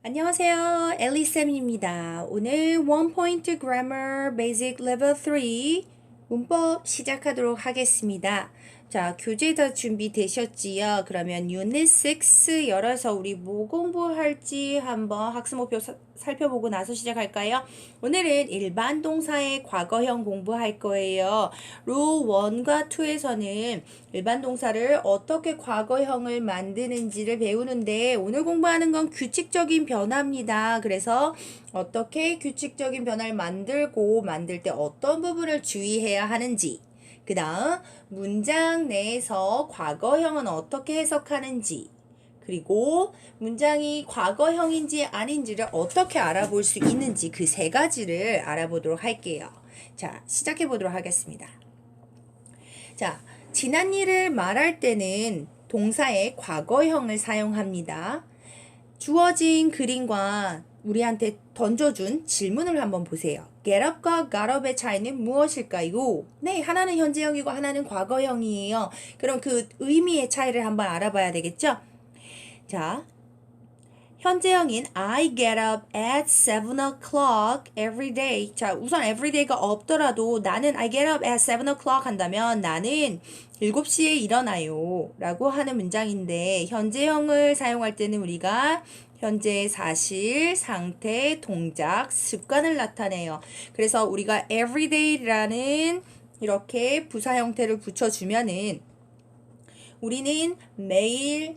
안녕하세요. 엘리쌤입니다. 오늘 원 포인트 그래머 베이직 레벨 3 문법 시작하도록 하겠습니다. 자, 교재 다 준비되셨지요? 그러면 유닛 6 열어서 우리 뭐 공부할지 한번 학습 목표 살펴보고 나서 시작할까요? 오늘은 일반 동사의 과거형 공부할 거예요. 룰 1과 2에서는 일반 동사를 어떻게 과거형을 만드는지를 배우는데 오늘 공부하는 건 규칙적인 변화입니다. 그래서 어떻게 규칙적인 변화를 만들고 만들 때 어떤 부분을 주의해야 하는지, 그 다음 문장 내에서 과거형은 어떻게 해석하는지, 그리고 문장이 과거형인지 아닌지를 어떻게 알아볼 수 있는지 그 세 가지를 알아보도록 할게요. 자, 시작해 보도록 하겠습니다. 자, 지난 일을 말할 때는 동사의 과거형을 사용합니다. 주어진 그림과 우리한테 던져준 질문을 한번 보세요. get up과 got up의 차이는 무엇일까요? 네, 하나는 현재형이고 하나는 과거형이에요. 그럼 그 의미의 차이를 한번 알아봐야 되겠죠? 자, 현재형인 I get up at 7 o'clock every day. 자, 우선 everyday가 없더라도 나는 I get up at 7 o'clock 한다면 나는 7시에 일어나요 라고 하는 문장인데 현재형을 사용할 때는 우리가 현재 사실, 상태, 동작, 습관을 나타내요. 그래서 우리가 everyday라는 이렇게 부사 형태를 붙여주면은 우리는 매일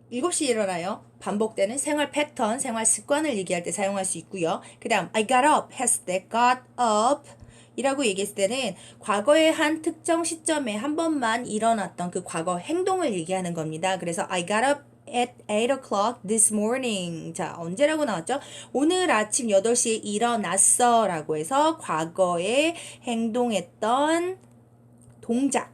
7시에 일어나요. 반복되는 생활 패턴, 생활 습관을 얘기할 때 사용할 수 있고요. 그 다음 I got up 했을 때 got up 이라고 얘기했을 때는 과거의 한 특정 시점에 한 번만 일어났던 그 과거 행동을 얘기하는 겁니다. 그래서 I got up at 8 o'clock this morning. 자, 언제라고 나왔죠? 오늘 아침 8시에 일어났어 라고 해서 과거에 행동했던 동작,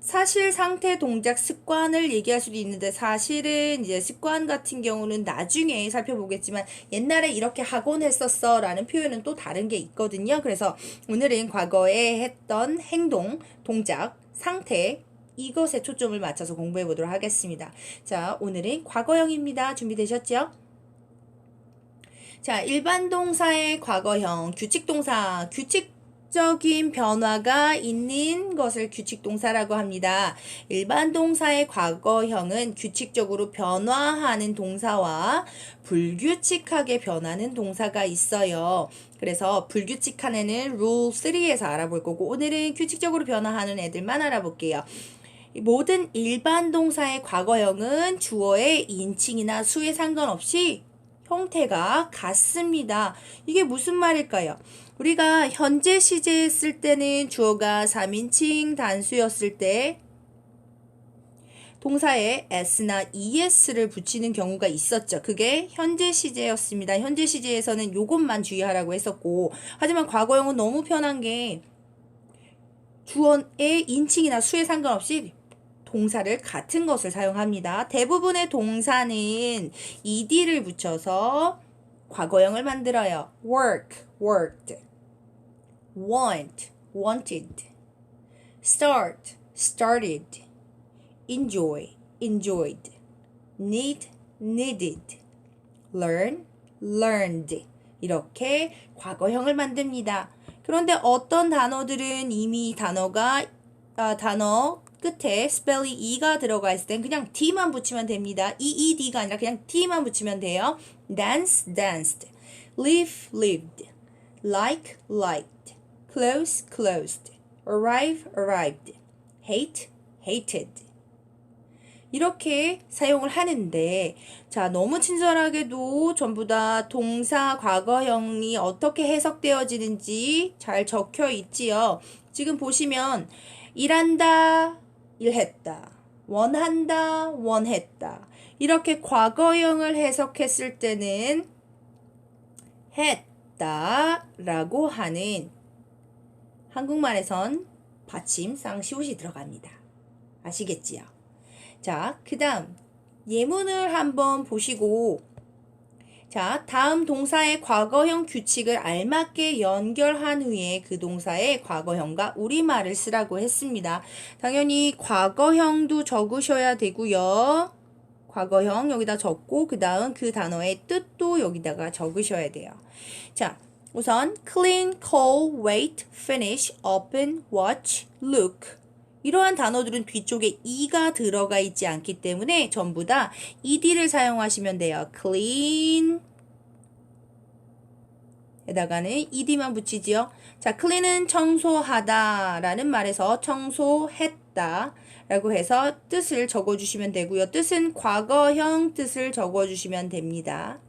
사실, 상태, 동작, 습관을 얘기할 수도 있는데 사실은 이제 습관 같은 경우는 나중에 살펴보겠지만 옛날에 이렇게 하곤 했었어 라는 표현은 또 다른 게 있거든요. 그래서 오늘은 과거에 했던 행동, 동작, 상태 이것에 초점을 맞춰서 공부해 보도록 하겠습니다. 자, 오늘은 과거형입니다. 준비되셨죠? 자, 일반 동사의 과거형, 규칙 동사, 규칙적인 변화가 있는 것을 규칙 동사라고 합니다. 일반 동사의 과거형은 규칙적으로 변화하는 동사와 불규칙하게 변하는 동사가 있어요. 그래서 불규칙한 애는 룰 3에서 알아볼 거고 오늘은 규칙적으로 변화하는 애들만 알아볼게요. 모든 일반 동사의 과거형은 주어의 인칭이나 수에 상관없이 형태가 같습니다. 이게 무슨 말일까요? 우리가 현재 시제에 쓸 때는 주어가 3인칭 단수였을 때 동사에 s나 es를 붙이는 경우가 있었죠. 그게 현재 시제였습니다. 현재 시제에서는 요것만 주의하라고 했었고 하지만 과거형은 너무 편한 게 주어의 인칭이나 수에 상관없이 동사를 같은 것을 사용합니다. 대부분의 동사는 ed를 붙여서 과거형을 만들어요. work, worked, want, wanted, start, started, enjoy, enjoyed, need, needed, learn, learned 이렇게 과거형을 만듭니다. 그런데 어떤 단어들은 이미 단어 끝에 스펠링 E가 들어가 있을 땐 그냥 D만 붙이면 됩니다. EED가 아니라 그냥 D만 붙이면 돼요. dance, danced, live, lived, like, liked, close, closed, arrive, arrived, hate, hated 이렇게 사용을 하는데 자, 너무 친절하게도 전부 다 동사 과거형이 어떻게 해석되어지는지 잘 적혀 있지요. 지금 보시면 일한다, 일했다, 원한다, 원했다 이렇게 과거형을 해석했을 때는 했다 라고 하는 한국말에선 받침 쌍시옷이 들어갑니다. 아시겠지요? 자, 그 다음 예문을 한번 보시고 자, 다음 동사의 과거형 규칙을 알맞게 연결한 후에 그 동사의 과거형과 우리말을 쓰라고 했습니다. 당연히 과거형도 적으셔야 되고요. 과거형 여기다 적고 그 다음 그 단어의 뜻도 여기다가 적으셔야 돼요. 자, 우선 clean, call, wait, finish, open, watch, look 이러한 단어들은 뒤쪽에 e가 들어가 있지 않기 때문에 전부 다 ed를 사용하시면 돼요. clean 에다가는 ed만 붙이지요. 자, clean은 청소하다 라는 말에서 청소했다 라고 해서 뜻을 적어주시면 되고요. 뜻은 과거형 뜻을 적어주시면 됩니다.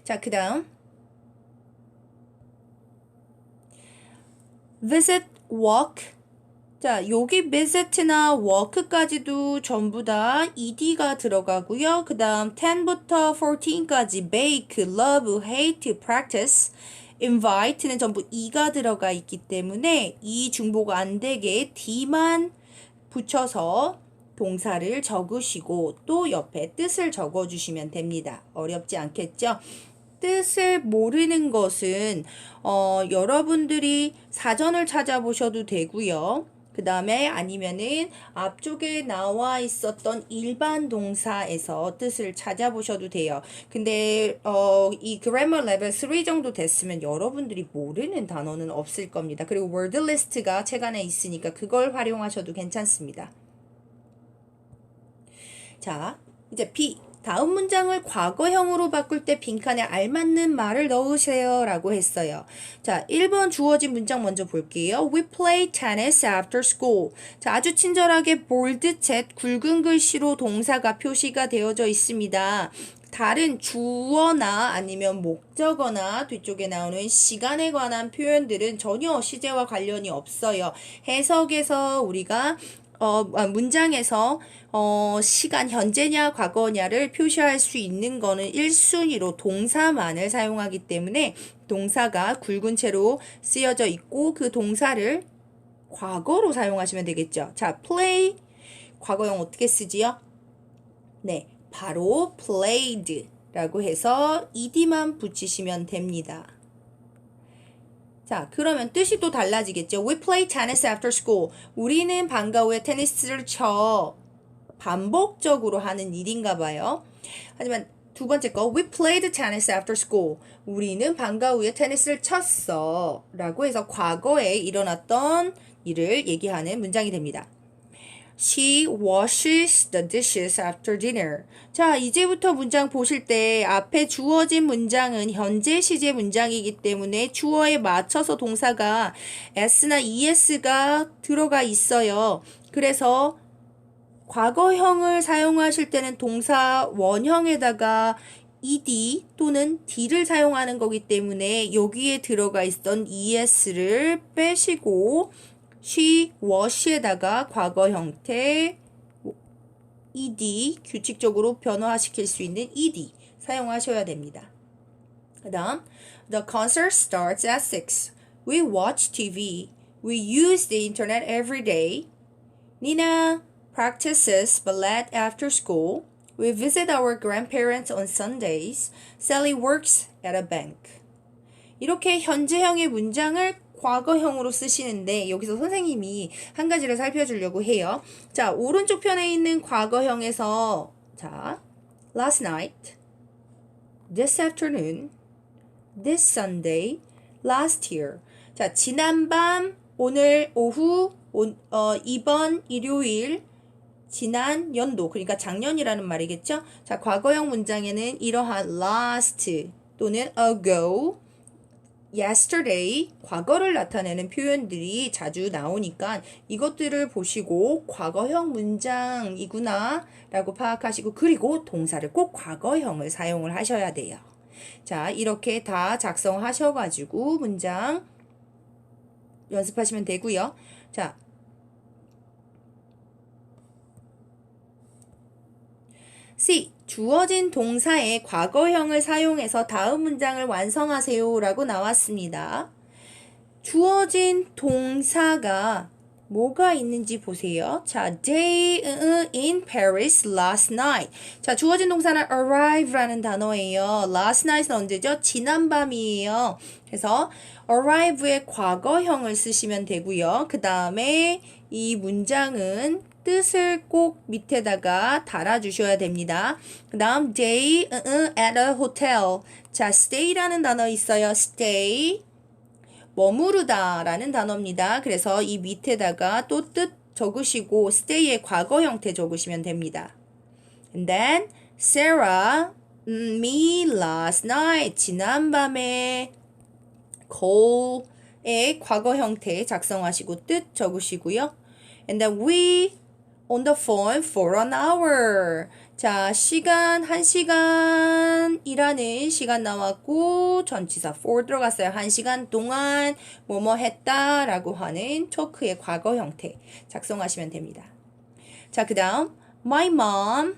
자, 그 다음 visit, walk 자, 여기 visit나 walk까지도 전부 다 ed가 들어가고요. 그 다음 10부터 14까지 bake, love, hate, practice, invite는 전부 e가 들어가 있기 때문에 이 중보가 안 되게 d만 붙여서 동사를 적으시고 또 옆에 뜻을 적어주시면 됩니다. 어렵지 않겠죠? 뜻을 모르는 것은 여러분들이 사전을 찾아보셔도 되고요. 그 다음에 아니면은 앞쪽에 나와 있었던 일반 동사에서 뜻을 찾아보셔도 돼요. 근데 이 그래머 레벨 3 정도 됐으면 여러분들이 모르는 단어는 없을 겁니다. 그리고 word list가 책 안에 있으니까 그걸 활용하셔도 괜찮습니다. 자, 이제 B. 다음 문장을 과거형으로 바꿀 때 빈칸에 알맞는 말을 넣으세요 라고 했어요. 자, 1번 주어진 문장 먼저 볼게요. We play tennis after school. 자, 아주 친절하게 볼드챗 굵은 글씨로 동사가 표시가 되어져 있습니다. 다른 주어나 아니면 목적어나 뒤쪽에 나오는 시간에 관한 표현들은 전혀 시제와 관련이 없어요. 해석에서 우리가 문장에서 시간 현재냐 과거냐를 표시할 수 있는 거는 1순위로 동사만을 사용하기 때문에 동사가 굵은 채로 쓰여져 있고 그 동사를 과거로 사용하시면 되겠죠. 자, play 과거형 어떻게 쓰지요? 네, 바로 played 라고 해서 ed만 붙이시면 됩니다. 자, 그러면 뜻이 또 달라지겠죠. We play tennis after school. 우리는 방과 후에 테니스를 쳐. 반복적으로 하는 일인가 봐요. 하지만 두 번째 거, we played tennis after school. 우리는 방과 후에 테니스를 쳤어. 라고 해서 과거에 일어났던 일을 얘기하는 문장이 됩니다. She washes the dishes after dinner. 자, 이제부터 문장 보실 때 앞에 주어진 문장은 현재 시제 문장이기 때문에 주어에 맞춰서 동사가 s나 es가 들어가 있어요. 그래서 과거형을 사용하실 때는 동사 원형에다가 ed 또는 d를 사용하는 거기 때문에 여기에 들어가 있던 es를 빼시고 she, wash에다가 과거 형태 ed, 규칙적으로 변화시킬 수 있는 ed 사용하셔야 됩니다. 그 다음 The concert starts at 6. We watch TV. We use the internet every day. Nina practices ballet after school. We visit our grandparents on Sundays. Sally works at a bank. 이렇게 현재형의 문장을 과거형으로 쓰시는데 여기서 선생님이 한 가지를 살펴주려고 해요. 자, 오른쪽 편에 있는 과거형에서 자, last night, this afternoon, this Sunday, last year. 자, 지난밤, 오늘 오후, 이번 일요일, 지난 연도, 그러니까 작년이라는 말이겠죠? 자, 과거형 문장에는 이러한 last 또는 ago, yesterday, 과거를 나타내는 표현들이 자주 나오니까 이것들을 보시고 과거형 문장이구나 라고 파악하시고 그리고 동사를 꼭 과거형을 사용을 하셔야 돼요. 자, 이렇게 다 작성하셔가지고 문장 연습하시면 되고요. 자, C. 주어진 동사의 과거형을 사용해서 다음 문장을 완성하세요 라고 나왔습니다. 주어진 동사가 뭐가 있는지 보세요. 자, they in Paris last night. 자, 주어진 동사는 arrive라는 단어예요. last night은 언제죠? 지난밤이에요. 그래서 arrive의 과거형을 쓰시면 되고요. 그 다음에 이 문장은 뜻을 꼭 밑에다가 달아주셔야 됩니다. 그 다음 day at a hotel. 자, stay라는 단어 있어요. stay. 머무르다 라는 단어입니다. 그래서 이 밑에다가 또 뜻 적으시고 stay의 과거 형태 적으시면 됩니다. And then Sarah, me last night. 지난밤에 call의 과거 형태 작성하시고 뜻 적으시고요. And then we on the phone for an hour. 자, 시간, 1시간이라는 시간 나왔고 전치사 for 들어갔어요. 1시간 동안 뭐뭐 했다라고 하는 토크의 과거 형태 작성하시면 됩니다. 자, 그 다음 My mom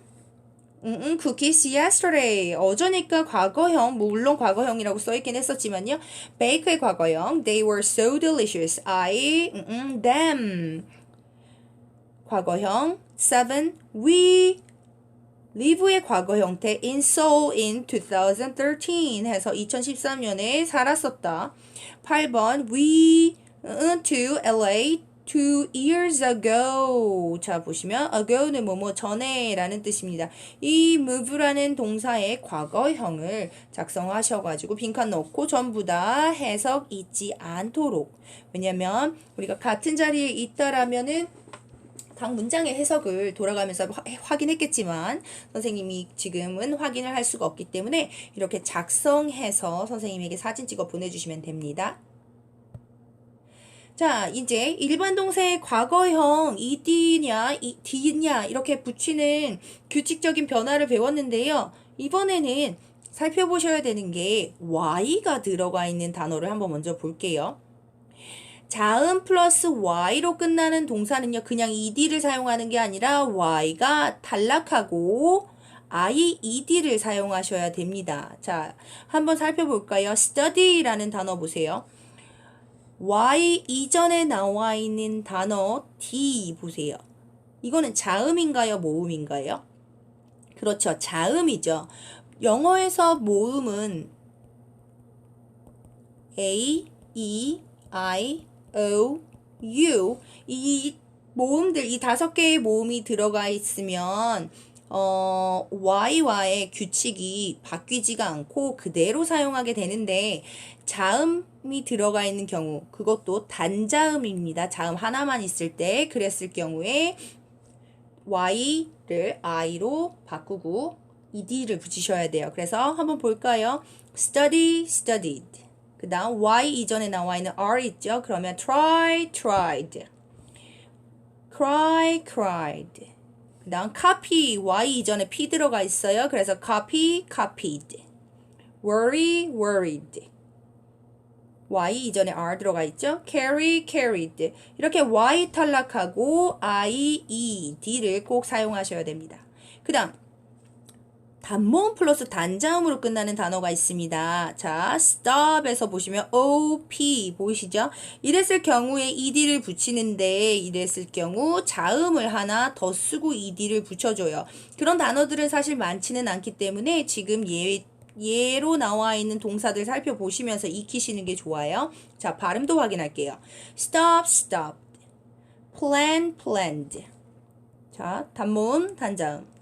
cookies yesterday. 어제니까 과거형, 물론 과거형이라고 써있긴 했었지만요. bake의 과거형 They were so delicious. I them. 과거형 7. We live의 과거 형태 in Seoul in 2013 해서 2013년에 살았었다. 8번 we to LA 2 years ago. 자, 보시면 ago는 뭐뭐 전에 라는 뜻입니다. 이 move라는 동사의 과거형을 작성하셔가지고 빈칸 넣고 전부 다 해석 잊지 않도록. 왜냐면 우리가 같은 자리에 있다라면은 각 문장의 해석을 돌아가면서 확인했겠지만 선생님이 지금은 확인을 할 수가 없기 때문에 이렇게 작성해서 선생님에게 사진 찍어 보내주시면 됩니다. 자, 이제 일반 동사의 과거형 ed냐, d냐 이렇게 붙이는 규칙적인 변화를 배웠는데요. 이번에는 살펴보셔야 되는 게 y가 들어가 있는 단어를 한번 먼저 볼게요. 자음 플러스 y로 끝나는 동사는요. 그냥 ed를 사용하는 게 아니라 y가 단락하고 ied를 사용하셔야 됩니다. 자, 한번 살펴볼까요? study라는 단어 보세요. y 이전에 나와 있는 단어 d 보세요. 이거는 자음인가요? 모음인가요? 그렇죠. 자음이죠. 영어에서 모음은 a, e, I, O, U 이 모음들 이 5개의 모음이 들어가 있으면 Y와의 규칙이 바뀌지가 않고 그대로 사용하게 되는데 자음이 들어가 있는 경우 그것도 단자음입니다. 자음 하나만 있을 때 그랬을 경우에 Y를 I로 바꾸고 ed를 붙이셔야 돼요. 그래서 한번 볼까요? study, studied. 그 다음 Y 이전에 나와 있는 R 있죠? 그러면 try, tried. cry, cried. 그 다음 copy, Y 이전에 P 들어가 있어요. 그래서 copy, copied. worry, worried. Y 이전에 R 들어가 있죠? carry, carried. 이렇게 Y 탈락하고 I, E, D를 꼭 사용하셔야 됩니다. 그 다음 단모음 플러스 단자음으로 끝나는 단어가 있습니다. 자, stop에서 보시면 OP 보이시죠? 이랬을 경우에 ED를 붙이는데 이랬을 경우 자음을 하나 더 쓰고 ED를 붙여줘요. 그런 단어들은 사실 많지는 않기 때문에 지금 예로 나와 있는 동사들 살펴보시면서 익히시는 게 좋아요. 자, 발음도 확인할게요. stop, stopped. plan, planned. 자, 단모음, 단자음.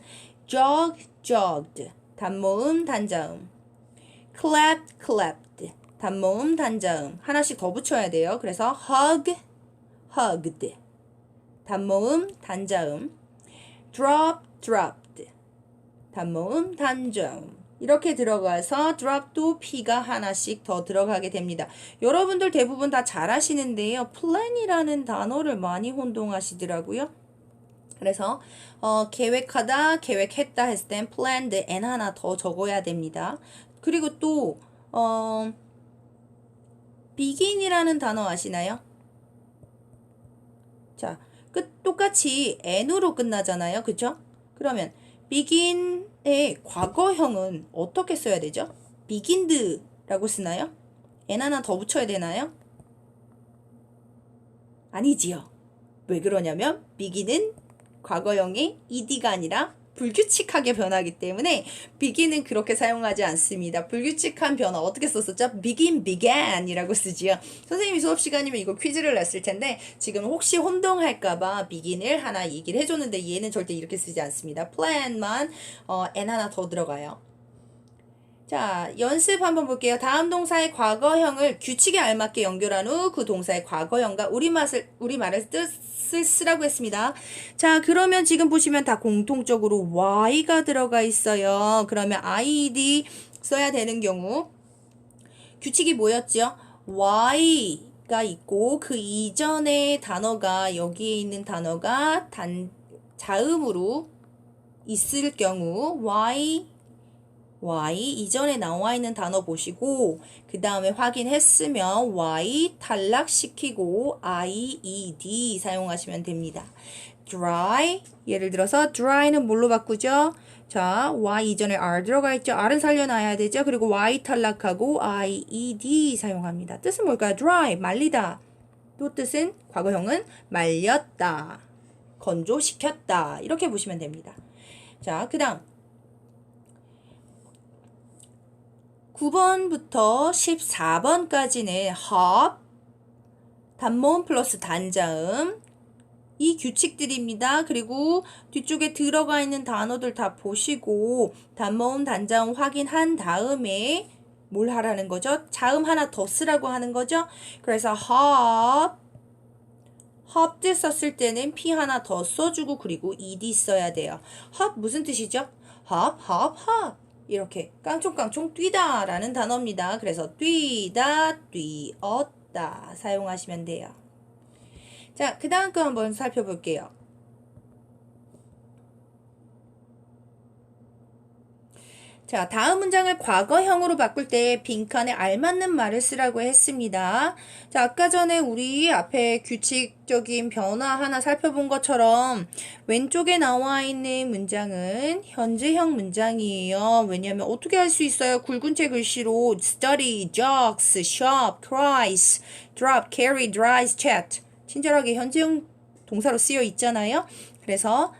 jog, jogged. 단모음, 단자음. clap, clapped. 단모음, 단자음. 하나씩 더 붙여야 돼요. 그래서 hug, hugged. 단모음, 단자음. drop, dropped. 단모음, 단자음. 이렇게 들어가서 drop도 P가 하나씩 더 들어가게 됩니다. 여러분들 대부분 다 잘 하시는데요. plan이라는 단어를 많이 혼동하시더라고요. 그래서 계획하다, 계획했다 했을 땐 planned n 하나 더 적어야 됩니다. 그리고 또 begin이라는 단어 아시나요? 자, 똑같이 n으로 끝나잖아요. 그쵸? 그러면 begin의 과거형은 어떻게 써야 되죠? begined라고 쓰나요? n 하나 더 붙여야 되나요? 아니지요. 왜 그러냐면 begin은 과거형이 ed가 아니라 불규칙하게 변하기 때문에 begin은 그렇게 사용하지 않습니다. 불규칙한 변화 어떻게 썼었죠? begin, began이라고 쓰지요. 선생님이 수업 시간이면 이거 퀴즈를 냈을 텐데 지금 혹시 혼동할까봐 begin을 하나 얘기를 해줬는데 얘는 절대 이렇게 쓰지 않습니다. plan만 n 하나 더 들어가요. 자, 연습 한번 볼게요. 다음 동사의 과거형을 규칙에 알맞게 연결한 후 그 동사의 과거형과 우리말을 뜻을 쓰라고 했습니다. 자, 그러면 지금 보시면 다 공통적으로 y가 들어가 있어요. 그러면 id 써야 되는 경우 규칙이 뭐였죠? y가 있고 그 이전의 단어가 여기에 있는 단어가 자음으로 있을 경우 y 이전에 나와 있는 단어 보시고 그 다음에 확인했으면 y 탈락시키고 ied 사용하시면 됩니다. dry 예를 들어서 dry는 뭘로 바꾸죠? 자, y 이전에 r 들어가 있죠. r은 살려놔야 되죠. 그리고 y 탈락하고 ied 사용합니다. 뜻은 뭘까요? dry 말리다. 또 뜻은 과거형은 말렸다. 건조시켰다. 이렇게 보시면 됩니다. 자, 그 다음 9번부터 14번까지는 hop, 단모음 플러스 단자음 이 규칙들입니다. 그리고 뒤쪽에 들어가 있는 단어들 다 보시고 단모음 단자음 확인한 다음에 뭘 하라는 거죠? 자음 하나 더 쓰라고 하는 거죠? 그래서 hop 뜻 썼을 때는 P 하나 더 써주고 그리고 ed 써야 돼요. hop 무슨 뜻이죠? hop 이렇게 깡총깡총 뛰다 라는 단어입니다. 그래서 뛰다, 뛰었다 사용하시면 돼요. 자, 그 다음 거 한번 살펴볼게요. 자, 다음 문장을 과거형으로 바꿀 때 빈칸에 알맞는 말을 쓰라고 했습니다. 자, 아까 전에 우리 앞에 규칙적인 변화 하나 살펴본 것처럼 왼쪽에 나와 있는 문장은 현재형 문장이에요. 왜냐하면 어떻게 할 수 있어요? 굵은 책 글씨로 study, jogs, shop, cries, drop, carry, dries, chat 친절하게 현재형 동사로 쓰여 있잖아요. 그래서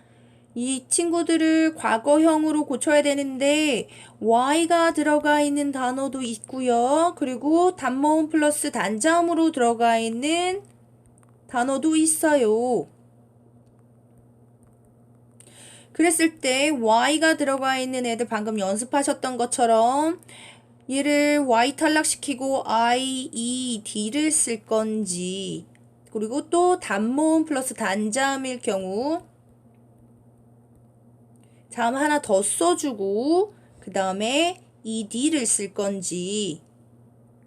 이 친구들을 과거형으로 고쳐야 되는데 y가 들어가 있는 단어도 있고요. 그리고 단모음 플러스 단자음으로 들어가 있는 단어도 있어요. 그랬을 때 y가 들어가 있는 애들 방금 연습하셨던 것처럼 얘를 y 탈락시키고 ied를 쓸 건지 그리고 또 단모음 플러스 단자음일 경우 자음 하나 더 써주고 그 다음에 ed를 쓸 건지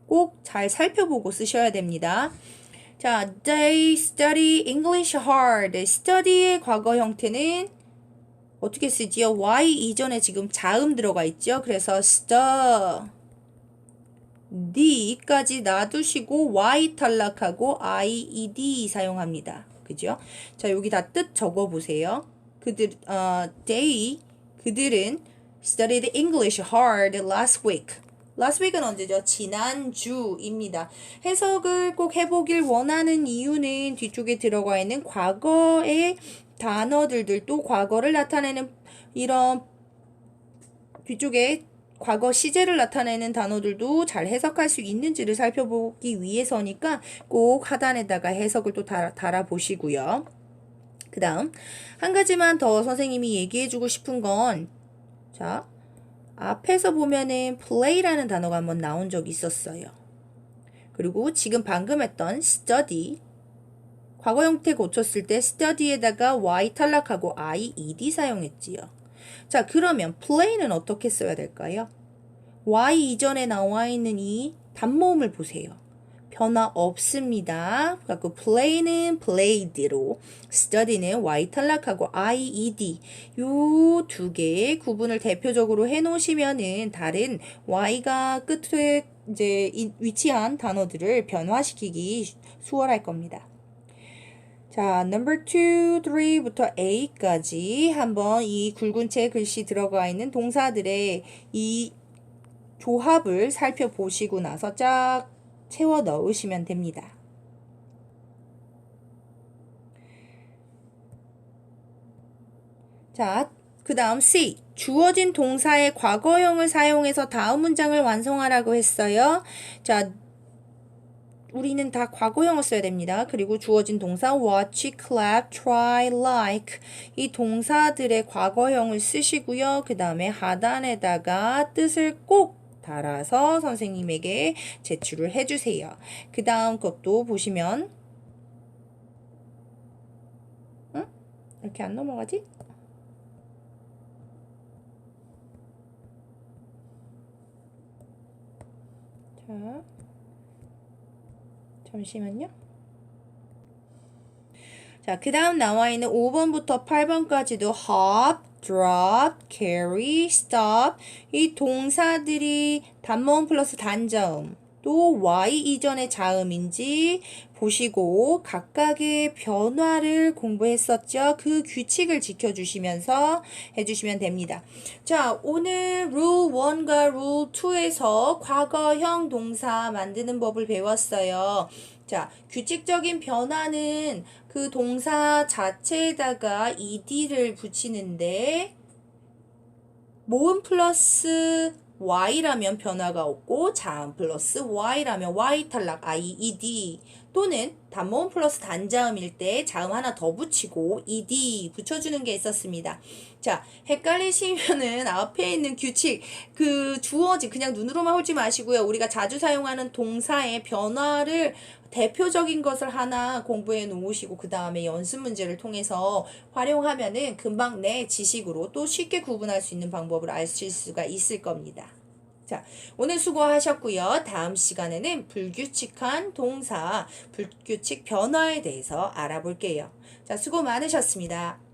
꼭 잘 살펴보고 쓰셔야 됩니다. 자, they study English hard. study의 과거 형태는 어떻게 쓰지요? y 이전에 지금 자음 들어가 있죠. 그래서 study까지 놔두시고 y 탈락하고 ied 사용합니다. 그죠? 자, 여기 다 뜻 적어보세요. 그들은 studied English hard last week. last week은 언제죠? 지난주입니다. 해석을 꼭 해보길 원하는 이유는 뒤쪽에 들어가 있는 과거의 단어들도 과거를 나타내는 이런 뒤쪽에 과거 시제를 나타내는 단어들도 잘 해석할 수 있는지를 살펴보기 위해서니까 꼭 하단에다가 해석을 또 달아보시고요. 그 다음 한 가지만 더 선생님이 얘기해주고 싶은 건 자, 앞에서 보면은 play라는 단어가 한번 나온 적이 있었어요. 그리고 지금 방금 했던 study 과거 형태 고쳤을 때 study에다가 y 탈락하고 ied 사용했지요. 자, 그러면 play는 어떻게 써야 될까요? y 이전에 나와 있는 이 단모음을 보세요. 변화 없습니다. 그래서 play는 played로 study는 y 탈락하고 ied 요 두 개의 구분을 대표적으로 해 놓으시면은 다른 y가 끝에 이제 위치한 단어들을 변화시키기 수월할 겁니다. 자, number 2, 3부터 8까지 한번 이 굵은 책 글씨 들어가 있는 동사들의 이 조합을 살펴보시고 나서 쫙 채워 넣으시면 됩니다. 자, 그 다음 C. 주어진 동사의 과거형을 사용해서 다음 문장을 완성하라고 했어요. 자, 우리는 다 과거형을 써야 됩니다. 그리고 주어진 동사 watch, clap, try, like 이 동사들의 과거형을 쓰시고요. 그 다음에 하단에다가 뜻을 꼭 달아서 선생님에게 제출을 해주세요. 그 다음 것도 보시면 응? 이렇게 안 넘어가지? 자, 잠시만요. 자, 그 다음 나와 있는 5번부터 8번까지도 hop, drop, carry, stop 이 동사들이 단모음 플러스 단자음 또 y 이전의 자음인지 보시고 각각의 변화를 공부했었죠. 그 규칙을 지켜주시면서 해주시면 됩니다. 자, 오늘 rule 1과 rule 2에서 과거형 동사 만드는 법을 배웠어요. 자, 규칙적인 변화는 그 동사 자체에다가 ed를 붙이는데 모음 플러스 y라면 변화가 없고 자음 플러스 y라면 y 탈락 ied 또는 단모음 플러스 단자음일 때 자음 하나 더 붙이고 ed 붙여주는 게 있었습니다. 자, 헷갈리시면은 앞에 있는 규칙 그 주어진 그냥 눈으로만 훑지 마시고요. 우리가 자주 사용하는 동사의 변화를 대표적인 것을 하나 공부해 놓으시고 그 다음에 연습 문제를 통해서 활용하면은 금방 내 지식으로 또 쉽게 구분할 수 있는 방법을 아실 수가 있을 겁니다. 자, 오늘 수고하셨고요. 다음 시간에는 불규칙한 동사, 불규칙 변화에 대해서 알아볼게요. 자, 수고 많으셨습니다.